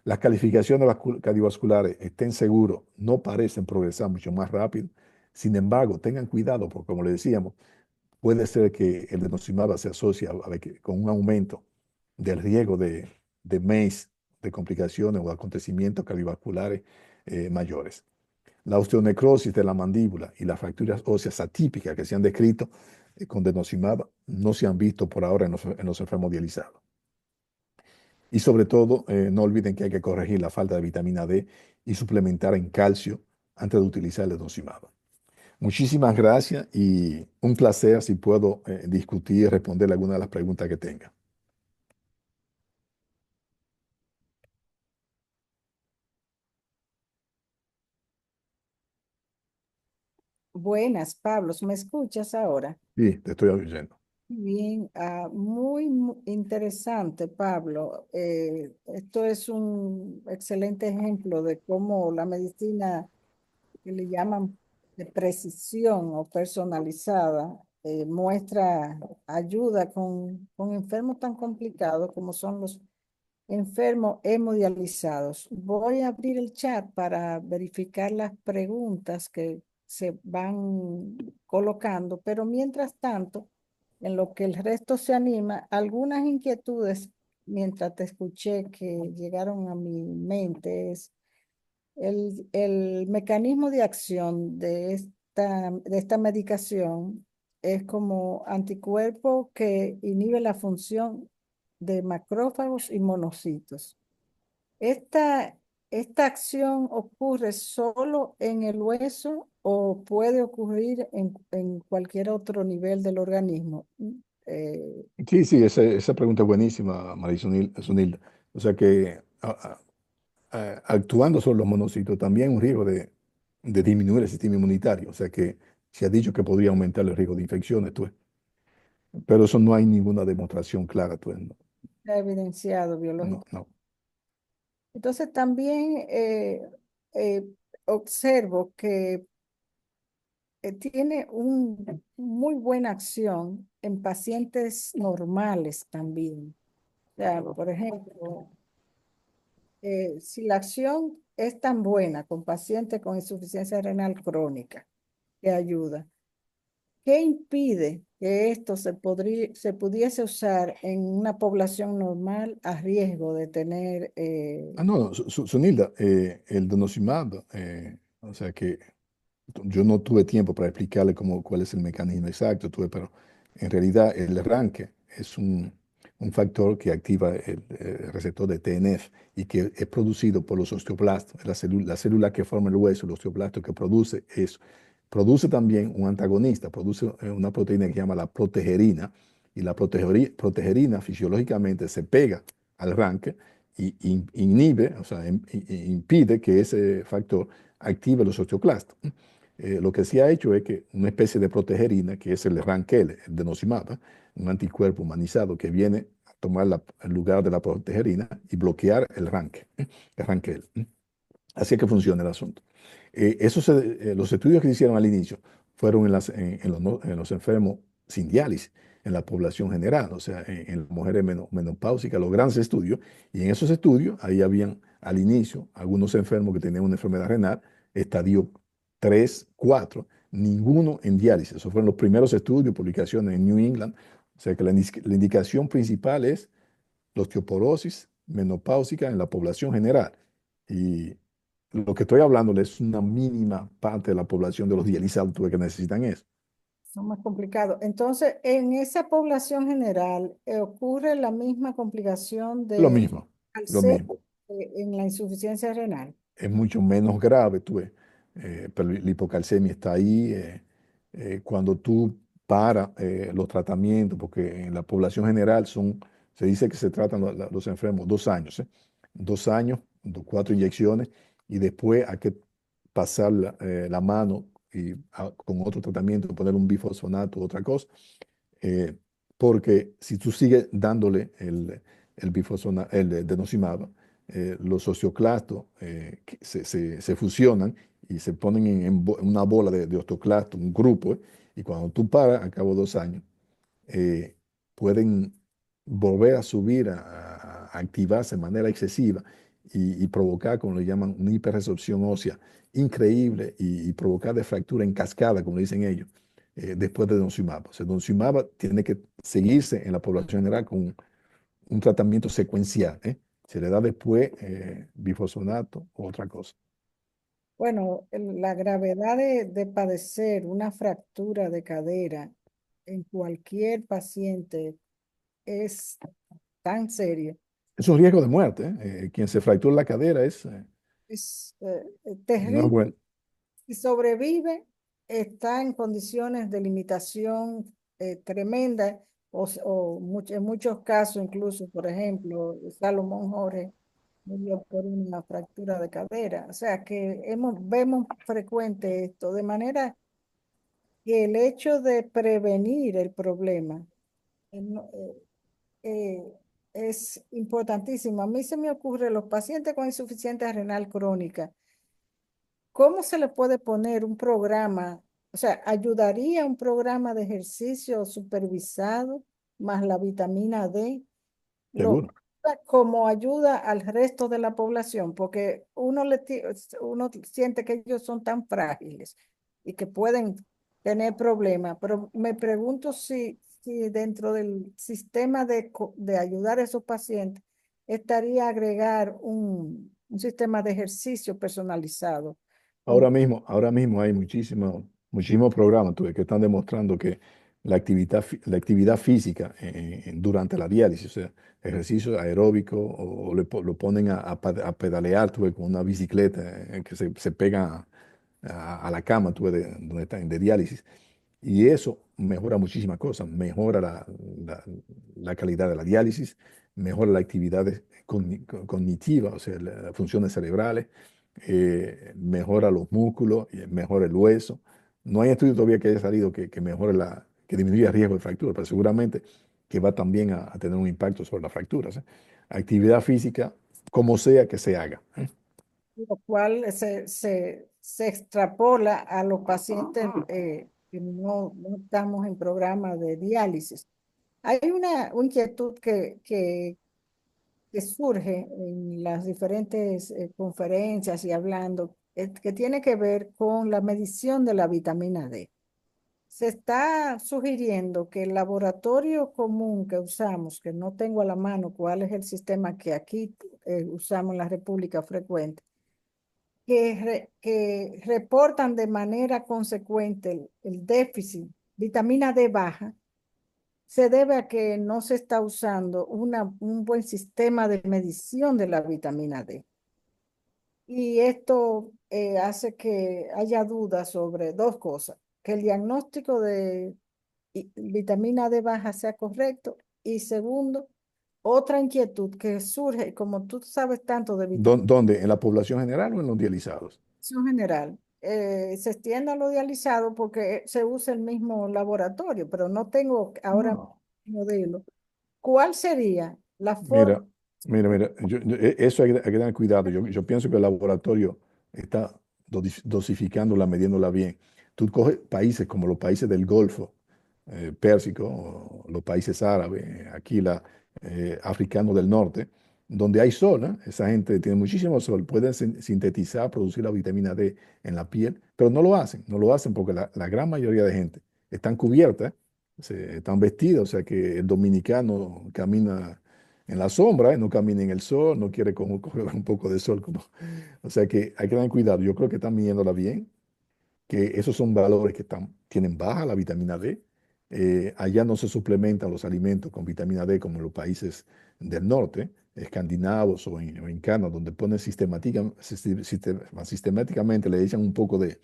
Las calificaciones cardiovasculares, estén seguros, no parecen progresar mucho más rápido. Sin embargo, tengan cuidado, porque como le decíamos, puede ser que el denosumab se asocie con un aumento del riesgo de MACE, de complicaciones o acontecimientos cardiovasculares mayores. La osteonecrosis de la mandíbula y las fracturas óseas atípicas que se han descrito con denosumab no se han visto por ahora en los enfermos dializados. Y sobre todo, no olviden que hay que corregir la falta de vitamina D y suplementar en calcio antes de utilizar el denosumab. Muchísimas gracias y un placer si puedo discutir y responder alguna de las preguntas que tenga. Buenas, Pablo, ¿me escuchas ahora? Sí, te estoy oyendo. Bien, muy interesante, Pablo. Esto es un excelente ejemplo de cómo la medicina que le llaman de precisión o personalizada muestra ayuda con enfermos tan complicados como son los enfermos hemodializados. Voy a abrir el chat para verificar las preguntas que se van colocando, pero mientras tanto, en lo que el resto se anima, algunas inquietudes mientras te escuché que llegaron a mi mente es el mecanismo de acción de esta medicación es como anticuerpo que inhibe la función de macrófagos y monocitos. ¿Esta, esta acción ocurre solo en el hueso o puede ocurrir en cualquier otro nivel del organismo? Sí, sí, esa pregunta es buenísima, Sunilda. O sea que actuando sobre los monocitos también hay un riesgo de disminuir el sistema inmunitario. O sea que se ha dicho que podría aumentar el riesgo de infecciones, tú ves. Pero eso no hay ninguna demostración clara, tú ves. No, está evidenciado no, biológicamente. no. Entonces también eh, observo que tiene una muy buena acción en pacientes normales también. O sea, por ejemplo, si la acción es tan buena con pacientes con insuficiencia renal crónica, que ayuda, ¿qué impide que esto se pudiese usar en una población normal a riesgo de tener... No, Sunilda, el denosumab, o sea que yo no tuve tiempo para explicarle cuál es el mecanismo exacto, pero en realidad el arranque es un factor que activa el receptor de TNF y que es producido por los osteoblastos, la célula que forma el hueso, el osteoblasto que produce eso. Produce también un antagonista, produce una proteína que se llama la protegerina, y la protegerina fisiológicamente se pega al arranque y inhibe, o sea, impide que ese factor active los osteoclastos. Lo que se ha hecho es que una especie de protegerina, que es el Rankel, el denosumab, un anticuerpo humanizado que viene a tomar el lugar de la protegerina y bloquear el Rankel. Así es que funciona el asunto. Los estudios que se hicieron al inicio fueron en los enfermos sin diálisis, en la población general, o sea, en las mujeres menopáusicas, los grandes estudios, y en esos estudios ahí habían al inicio algunos enfermos que tenían una enfermedad renal, estadio 3, 4, ninguno en diálisis. Esos fueron los primeros estudios, publicaciones en New England, o sea que la indicación principal es la osteoporosis menopáusica en la población general. Y lo que estoy hablando es una mínima parte de la población de los dializados que necesitan eso. Son más complicados. Entonces, en esa población general, ocurre la misma complicación Lo de mismo, lo cáncer mismo. en la insuficiencia renal. Es mucho menos grave, tú ves, pero la hipocalcemia está ahí. Cuando tú paras los tratamientos, porque en la población general se dice que se tratan los enfermos 2 años, 2 años, 4 inyecciones, y después hay que pasar la mano y con otro tratamiento, poner un bifosfonato, otra cosa, eh, porque si tú sigues dándole el denosumab, los osteoclastos se fusionan y se ponen en una bola de osteoclastos, un grupo, y cuando tú paras, a cabo de 2 años, eh, pueden volver a subir, a activarse de manera excesiva y provocar, como le llaman, una hiperresorción ósea increíble y provocar de fractura en cascada, como le dicen ellos, después de denosumab. O sea, denosumab tiene que seguirse en la población general con un tratamiento secuencial, ¿eh? Se le da después bifosfonato o otra cosa. Bueno, la gravedad de padecer una fractura de cadera en cualquier paciente es tan seria. Es un riesgo de muerte, ¿eh? Quien se fractura la cadera Es no es terrible. bueno. Si sobrevive, está en condiciones de limitación tremenda, en muchos casos, incluso, por ejemplo, Salomón Jorge murió por una fractura de cadera. O sea que vemos frecuente esto, de manera que el hecho de prevenir el problema eh, no- eh, es importantísimo. A mí se me ocurre, los pacientes con insuficiencia renal crónica, ¿cómo se le puede poner un programa? O sea, ¿ayudaría un programa de ejercicio supervisado más la vitamina D? Lo, Seguro. como ayuda al resto de la población, porque uno siente que ellos son tan frágiles y que pueden tener problemas, pero me pregunto si dentro del sistema de ayudar a esos pacientes estaría agregar un sistema de ejercicio personalizado. Ahora mismo hay muchísimos programas que están demostrando que la actividad física durante la diálisis, o sea, ejercicio aeróbico o lo ponen a pedalear, con una bicicleta que se pega a la cama, donde están de diálisis. Y eso mejora muchísimas cosas, mejora la calidad de la diálisis, mejora la actividad cognitiva, o sea, las funciones cerebrales, mejora los músculos, mejora el hueso. No hay estudio todavía que haya salido que mejore que disminuya el riesgo de fractura, pero seguramente que va también a tener un impacto sobre las fracturas, ¿eh? Actividad física, como sea que se haga, ¿eh? Lo cual se extrapola a los pacientes que no estamos en programa de diálisis. Hay una inquietud que surge en las diferentes conferencias y hablando, que tiene que ver con la medición de la vitamina D. Se está sugiriendo que el laboratorio común que usamos, que no tengo a la mano cuál es el sistema que aquí usamos en la República frecuente, que reportan de manera consecuente el déficit, vitamina D baja, se debe a que no se está usando un buen sistema de medición de la vitamina D. Y esto hace que haya dudas sobre dos cosas, que el diagnóstico de vitamina D baja sea correcto y segundo, otra inquietud que surge, como tú sabes tanto de vitamina ¿Dónde? ¿En la población general o en los dializados? en general, se extiende a lo dializado porque se usa el mismo laboratorio, pero no tengo ahora No. modelo. ¿Cuál sería la Mira, forma? mira, eso hay que tener cuidado. Yo pienso que el laboratorio está dosificándola, midiéndola bien. Tú coges países como los países del Golfo Pérsico, o los países árabes, aquí africanos del norte, donde hay sol, ¿eh? Esa gente tiene muchísimo sol, pueden sintetizar, producir la vitamina D en la piel, pero no lo hacen porque la gran mayoría de gente están cubiertas, están vestidas, o sea que el dominicano camina en la sombra, ¿eh? No camina en el sol, no quiere coger un poco de sol. O sea que hay que tener cuidado. Yo creo que están midiéndola bien, que esos son valores que tienen baja la vitamina D. Allá no se suplementan los alimentos con vitamina D como en los países del norte, escandinavos o en Canadá, donde ponen sistemáticamente, le echan un poco de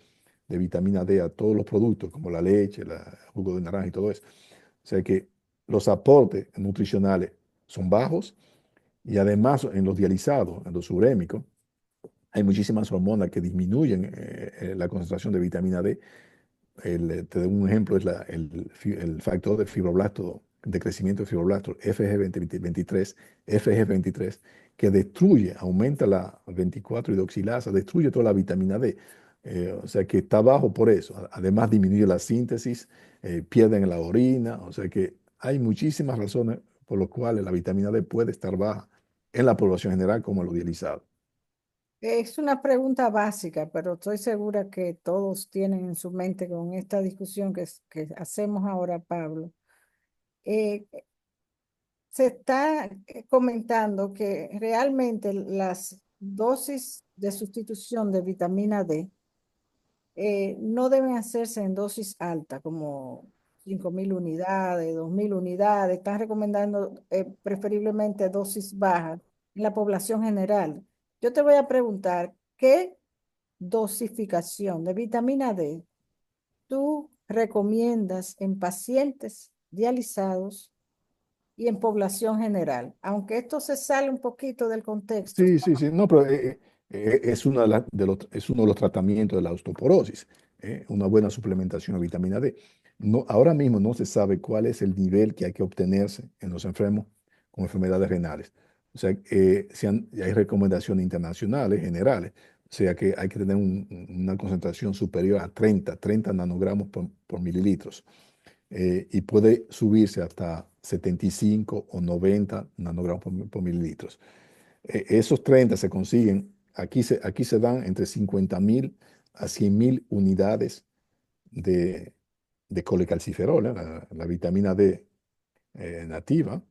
vitamina D a todos los productos, como la leche, el jugo de naranja y todo eso. O sea que los aportes nutricionales son bajos y además en los dializados, en los urémicos, hay muchísimas hormonas que disminuyen la concentración de vitamina D. Te doy un ejemplo, es el factor de fibroblasto, de crecimiento de fibroblasto, FG23, que destruye, aumenta la 24-hidroxilasa, destruye toda la vitamina D. O sea que está bajo por eso. Además disminuye la síntesis, pierden la orina. O sea que hay muchísimas razones por las cuales la vitamina D puede estar baja en la población general como en los dializados. Es una pregunta básica, pero estoy segura que todos tienen en su mente con esta discusión que hacemos ahora, Pablo. Eh, Se está comentando que realmente las dosis de sustitución de vitamina D no deben hacerse en dosis alta, como 5.000 unidades, 2.000 unidades. Están recomendando preferiblemente dosis bajas en la población general. Yo te voy a preguntar, ¿qué dosificación de vitamina D tú recomiendas en pacientes dializados y en población general? Aunque esto se sale un poquito del contexto. Sí, sí, sí. No, pero es, es uno de los tratamientos de la osteoporosis, una buena suplementación de vitamina D. No, ahora mismo no se sabe cuál es el nivel que hay que obtenerse en los enfermos con enfermedades renales. O sea, hay recomendaciones internacionales generales. O sea, que hay que tener una concentración superior a 30 nanogramos por mililitros. Y puede subirse hasta 75 o 90 nanogramos por mililitros. Esos 30 se consiguen, aquí se dan entre 50.000 a 100.000 unidades de, de colecalciferol, la vitamina D nativa.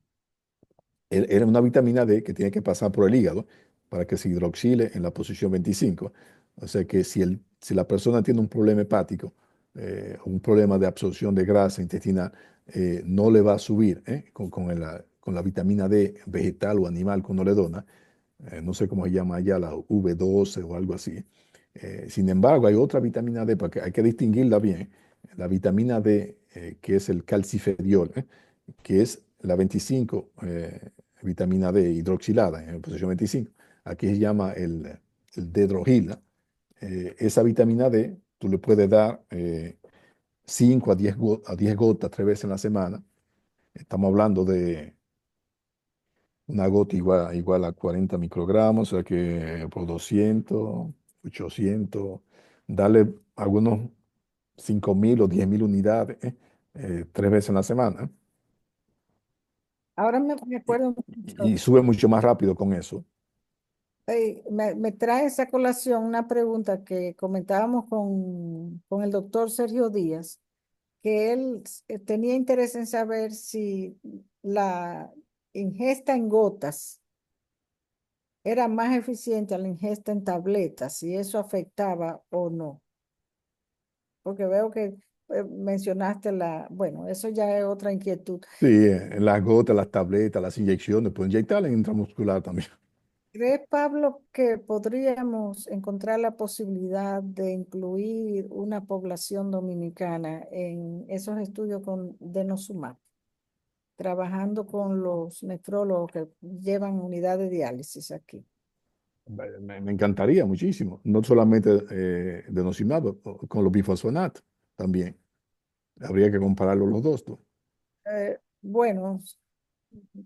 Era una vitamina D que tiene que pasar por el hígado para que se hidroxile en la posición 25. O sea que si la persona tiene un problema hepático, un problema de absorción de grasa intestinal, no le va a subir con la vitamina D vegetal o animal que uno le dona, no sé cómo se llama allá, la V12 o algo así. Sin embargo, hay otra vitamina D, porque hay que distinguirla bien, la vitamina D, que es el calcifediol, que es la 25 vitamina D hidroxilada en posición 25. Aquí se llama el dedrojila. Esa vitamina D tú le puedes dar 5 a 10 gotas 3 veces en la semana. Estamos hablando de una gota igual a 40 microgramos, o sea que por 200, 800, darle algunos 5.000 o 10.000 unidades 3 veces en la semana. Ahora me Y, acuerdo y mucho, sube mucho más rápido con eso. me trae esa colación una pregunta que comentábamos con el doctor Sergio Díaz, que él tenía interés en saber si la ingesta en gotas era más eficiente a la ingesta en tabletas, si eso afectaba o no. Porque veo que mencionaste bueno, eso ya es otra inquietud. Sí, las gotas, las tabletas, las inyecciones, pueden inyectarla en intramuscular también. ¿Crees, Pablo, que podríamos encontrar la posibilidad de incluir una población dominicana en esos estudios con denosumab, trabajando con los nefrólogos que llevan unidad de diálisis aquí? Me encantaría muchísimo, no solamente denosumab, con los bifosfonatos también. Habría que compararlo los dos, ¿no? Bueno,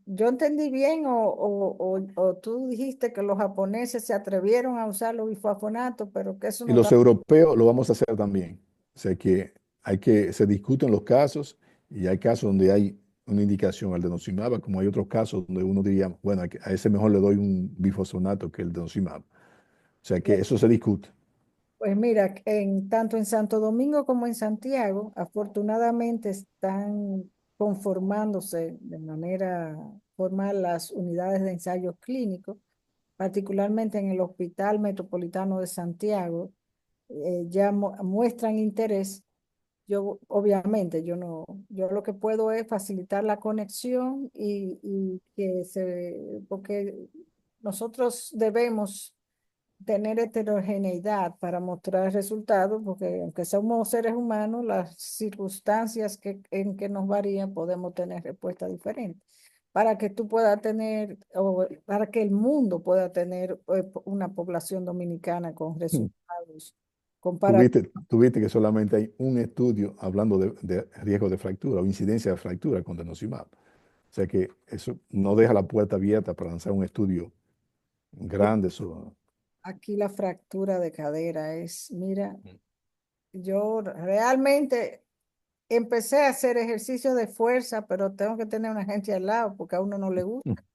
yo entendí bien o tú dijiste que los japoneses se atrevieron a usar los bifosfonatos, pero que eso Y no los está. europeos lo vamos a hacer también. O sea que se discuten los casos y hay casos donde hay una indicación al denosumab, como hay otros casos donde uno diría, bueno, a ese mejor le doy un bifosfonato que el denosumab. O sea que eso se discute. Pues mira, tanto en Santo Domingo como en Santiago, afortunadamente están conformándose de manera formal las unidades de ensayos clínicos, particularmente en el Hospital Metropolitano de Santiago, ya muestran interés. Yo, obviamente, yo no, yo lo que puedo es facilitar la conexión y porque nosotros debemos tener heterogeneidad para mostrar resultados, porque aunque somos seres humanos, las circunstancias en que nos varían, podemos tener respuestas diferentes. Para que tú puedas tener, o para que el mundo pueda tener una población dominicana con resultados comparativos. Tuviste que solamente hay un estudio hablando de riesgo de fractura o incidencia de fractura con denosumab. O sea que eso no deja la puerta abierta para lanzar un estudio grande. Aquí la fractura de cadera es, mira, yo realmente empecé a hacer ejercicio de fuerza, pero tengo que tener una gente al lado porque a uno no le gusta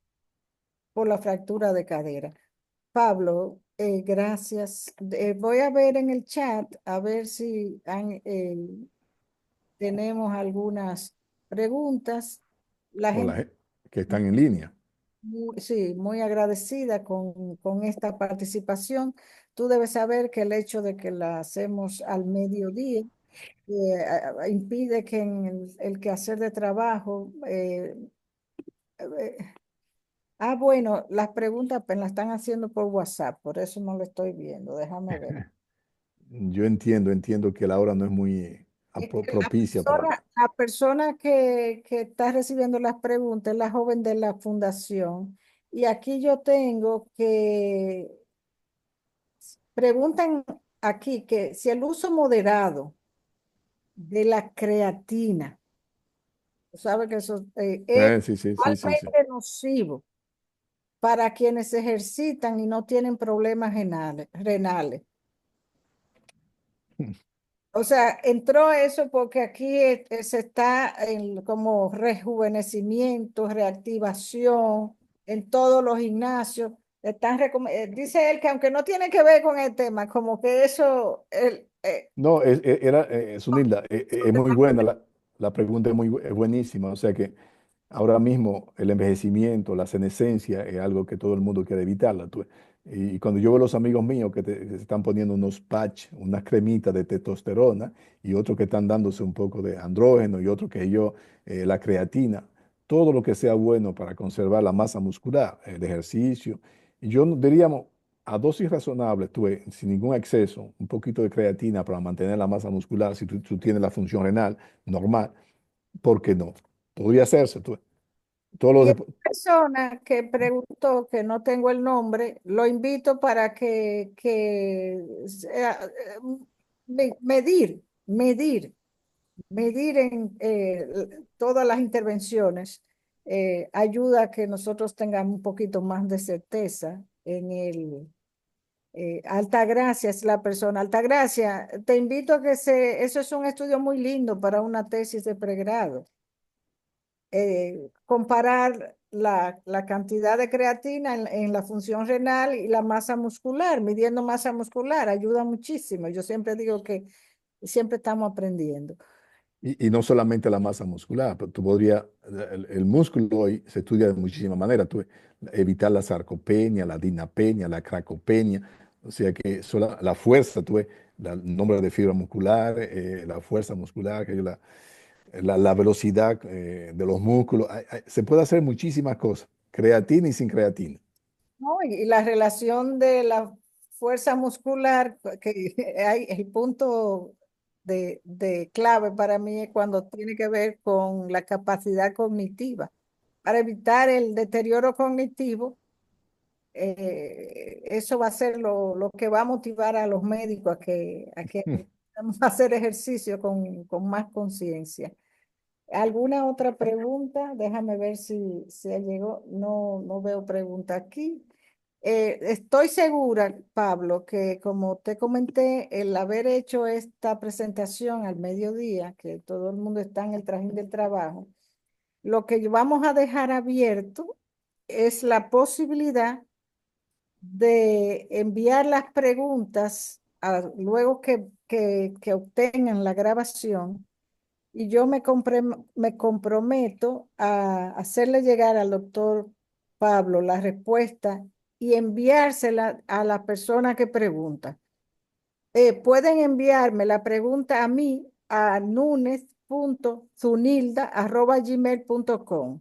por la fractura de cadera. Pablo, gracias. Voy a ver en el chat a ver si tenemos algunas preguntas. La O gente, que están en línea. sí, muy agradecida con esta participación. Tú debes saber que el hecho de que la hacemos al mediodía impide que en el quehacer de trabajo eh, bueno, las preguntas me las están haciendo por WhatsApp, por eso no lo estoy viendo. Déjame ver. Yo entiendo que la hora no es muy Es que propicia para... la persona que está recibiendo las preguntas es la joven de la fundación. Y aquí yo tengo que preguntan aquí que si el uso moderado de la creatina, tú sabes que eso es Sí, sí, sí, sí, sí. igualmente nocivo para quienes se ejercitan y no tienen problemas renales. O sea, entró eso porque aquí se está en como rejuvenecimiento, reactivación en todos los gimnasios. Dice él que aunque no tiene que ver con el tema, como que eso, No, Sunilda, es muy buena, la pregunta es es buenísima. O sea que ahora mismo el envejecimiento, la senescencia es algo que todo el mundo quiere evitarla. Y cuando yo veo los amigos míos que se están poniendo unos patch, unas cremitas de testosterona y otros que están dándose un poco de andrógeno y otros que la creatina, todo lo que sea bueno para conservar la masa muscular, el ejercicio. Y yo diríamos, a dosis razonables, sin ningún exceso, un poquito de creatina para mantener la masa muscular, si tú tienes la función renal normal, ¿por qué no? Podría hacerse. Todos los Y esa dep- persona que preguntó, que no tengo el nombre, lo invito para que medir en todas las intervenciones ayuda a que nosotros tengamos un poquito más de certeza en el Altagracia es la persona. Altagracia, te invito a eso es un estudio muy lindo para una tesis de pregrado. Comparar la cantidad de creatina en la función renal y la masa muscular, midiendo masa muscular, ayuda muchísimo. Yo siempre digo que siempre estamos aprendiendo. y no solamente la masa muscular, pero tú podrías, el músculo hoy se estudia de muchísimas maneras. Evitar la sarcopenia, la dinapenia, la cracopenia, o sea que la fuerza, el nombre de fibra muscular, la fuerza muscular, la velocidad de los músculos. Se puede hacer muchísimas cosas, creatina y sin creatina. ¿No? Y la relación de la fuerza muscular, que hay el punto de clave para mí es cuando tiene que ver con la capacidad cognitiva. Para evitar el deterioro cognitivo, eso va a ser lo que va a motivar a los médicos a que vamos a hacer ejercicio con más conciencia. ¿Alguna otra pregunta? Déjame ver si llegó. No, no veo pregunta aquí. Estoy segura, Pablo, que como te comenté, el haber hecho esta presentación al mediodía, que todo el mundo está en el trajín del trabajo, lo que vamos a dejar abierto es la posibilidad de enviar las preguntas luego que obtengan la grabación y yo me comprometo a hacerle llegar al doctor Pablo la respuesta y enviársela a la persona que pregunta. Pueden enviarme la pregunta a mí a nunes.zunilda@gmail.com.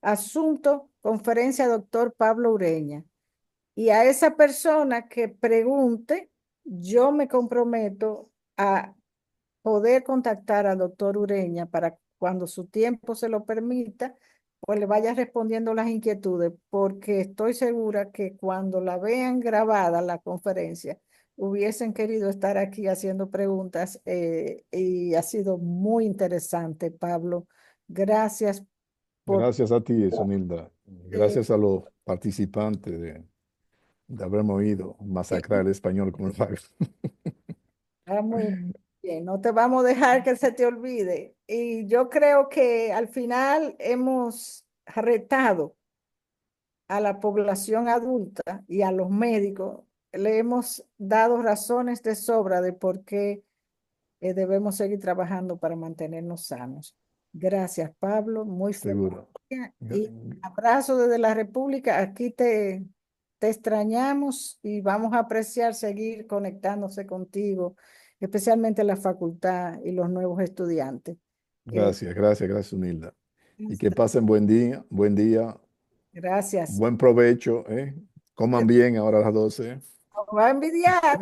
Asunto, conferencia doctor Pablo Ureña. Y a esa persona que pregunte, yo me comprometo a poder contactar al doctor Ureña para cuando su tiempo se lo permita, pues le vaya respondiendo las inquietudes, porque estoy segura que cuando la vean grabada la conferencia, hubiesen querido estar aquí haciendo preguntas y ha sido muy interesante, Pablo. Gracias por... Gracias a ti, Sonilda. eh, Gracias a los participantes de haberme oído masacrar el español como lo hago. muy bien, no te vamos a dejar que se te olvide. Y yo creo que al final hemos retado a la población adulta y a los médicos, le hemos dado razones de sobra de por qué debemos seguir trabajando para mantenernos sanos. Gracias, Pablo. Muy feliz Seguro. día y abrazo desde la República. Aquí te extrañamos y vamos a apreciar seguir conectándose contigo, especialmente la facultad y los nuevos estudiantes. Eh, Gracias, gracias, gracias, Sonilda. Y que pasen buen día, gracias. buen provecho, ¿eh? Coman bien ahora a las 12. Nos va a envidiar.